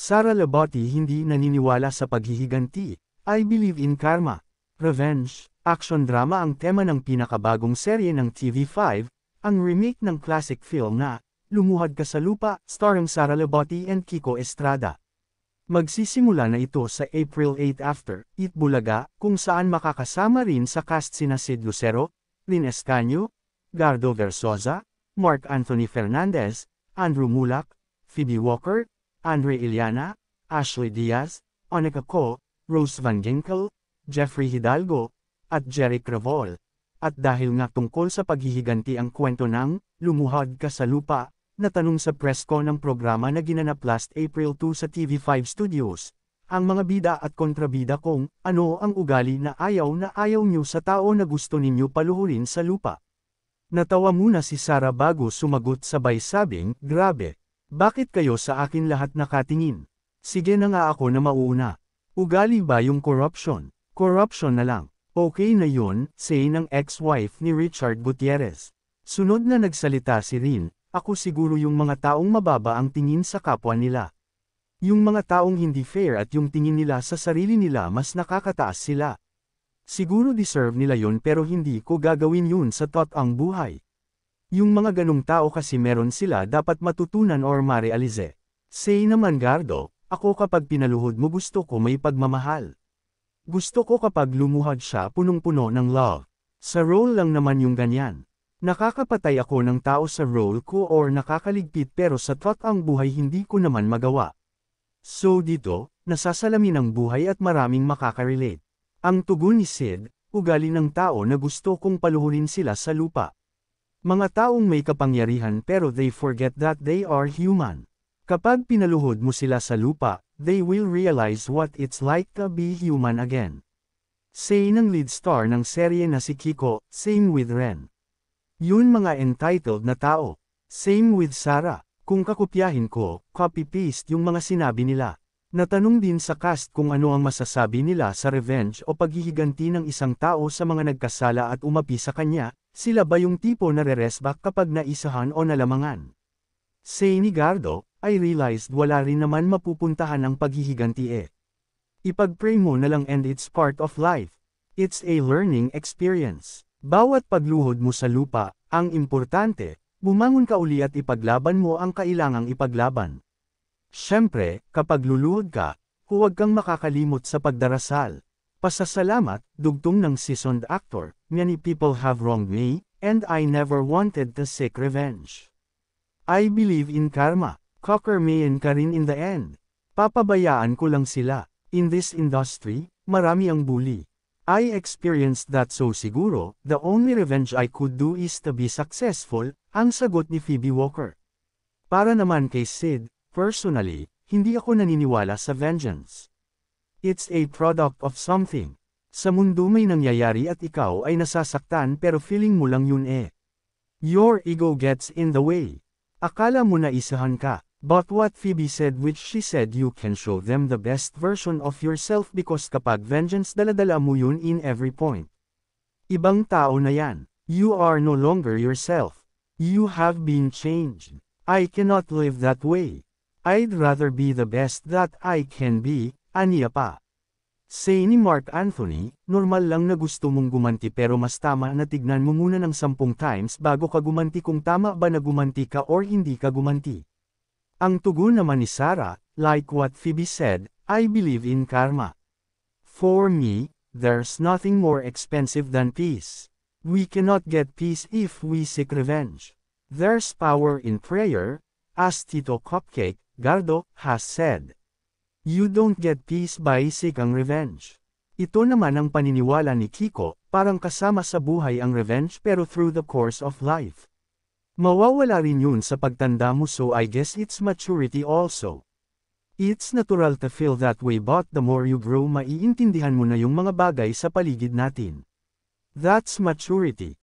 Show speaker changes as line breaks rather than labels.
Sara Labotti hindi naniniwala sa paghihiganti. I believe in karma. Revenge, action drama ang tema ng pinakabagong serye ng TV5, ang remake ng classic film na Lumuhod Ka sa Lupa, starring Sara Labotti and Kiko Estrada. Magsisimula na ito sa April 8 after Eat Bulaga, kung saan makakasama rin sa cast sina Sid Lucero, Lynn Escanio, Gardo Versosa, Mark Anthony Fernandez, Andrew Mulak, Phoebe Walker, Andre Iliana, Ashley Diaz, Onika Ko, Rose Van Ginkel, Jeffrey Hidalgo, at Jeric Revol. At dahil nga tungkol sa paghihiganti ang kwento ng Lumuhod Ka sa Lupa, natanong sa press con ng programa na ginanap last April 2 sa TV5 Studios, ang mga bida at kontrabida kung ano ang ugali na ayaw nyo sa tao na gusto ninyo paluhurin sa lupa. Natawa muna si Sara bago sumagot sabay sabing, grabe, bakit kayo sa akin lahat nakatingin? Sige na nga ako na mauuna. Ugali ba yung corruption? Corruption na lang. Okay na yun, say ng ex-wife ni Richard Gutierrez. Sunod na nagsalita si Rin, ako siguro yung mga taong mababa ang tingin sa kapwa nila. Yung mga taong hindi fair at yung tingin nila sa sarili nila mas nakakataas sila. Siguro deserve nila yun pero hindi ko gagawin yun sa totoong buhay. Yung mga ganong tao kasi meron sila dapat matutunan or marealize. Say naman Gardo, ako kapag pinaluhod mo gusto ko may pagmamahal. Gusto ko kapag lumuhod siya punong-puno ng love. Sa role lang naman yung ganyan. Nakakapatay ako ng tao sa role ko or nakakaligpit pero sa totoong buhay hindi ko naman magawa. So dito, nasasalamin ang buhay at maraming makakarelate. Ang tugon ni Sid, ugali ng tao na gusto kong paluhurin sila sa lupa. Mga taong may kapangyarihan pero they forget that they are human. Kapag pinaluhod mo sila sa lupa, they will realize what it's like to be human again. Say ng lead star ng serye na si Kiko, same with Ren. Yun mga entitled na tao. Same with Sara. Kung kakopyahin ko, copy-paste yung mga sinabi nila. Natanong din sa cast kung ano ang masasabi nila sa revenge o paghihiganti ng isang tao sa mga nagkasala at umapi sa kanya, sila ba yung tipo na re-resback kapag naisahan o nalamangan? Say ni Gardo, I realized wala rin naman mapupuntahan ang paghihiganti Ipag-pray mo na lang and it's part of life. It's a learning experience. Bawat pagluhod mo sa lupa, ang importante, bumangon ka uli at ipaglaban mo ang kailangang ipaglaban. Siyempre, kapag luluhod ka, huwag kang makakalimot sa pagdarasal. Pasasalamat, dugtong ng seasoned actor, many people have wronged me, and I never wanted to seek revenge. I believe in karma, kakarmayan ka rin in the end. Papabayaan ko lang sila. In this industry, marami ang bully. I experienced that so siguro, the only revenge I could do is to be successful, ang sagot ni Phoebe Walker. Para naman kay Sid, personally, hindi ako naniniwala sa vengeance. It's a product of something. Sa mundo may nangyayari at ikaw ay nasasaktan pero feeling mo lang yun Your ego gets in the way. Akala mo na isahan ka. But what Phoebe said which she said you can show them the best version of yourself because kapag vengeance daladala mo yun in every point. Ibang tao na yan. You are no longer yourself. You have been changed. I cannot live that way. I'd rather be the best that I can be, aniya pa. Say ni Mark Anthony, normal lang na gusto mong gumanti pero mas tama na tignan mo muna ng 10 times bago ka gumanti kung tama ba na gumanti ka or hindi ka gumanti. Ang tugon naman ni Sara, like what Phoebe said, I believe in karma. For me, there's nothing more expensive than peace. We cannot get peace if we seek revenge. There's power in prayer, as Tito Cupcake, Gardo, has said. You don't get peace by seeking revenge. Ito naman ang paniniwala ni Kiko, parang kasama sa buhay ang revenge pero through the course of life. Mawawala rin yun sa pagtanda mo so I guess it's maturity also. It's natural to feel that way but the more you grow maiintindihan mo na yung mga bagay sa paligid natin. That's maturity.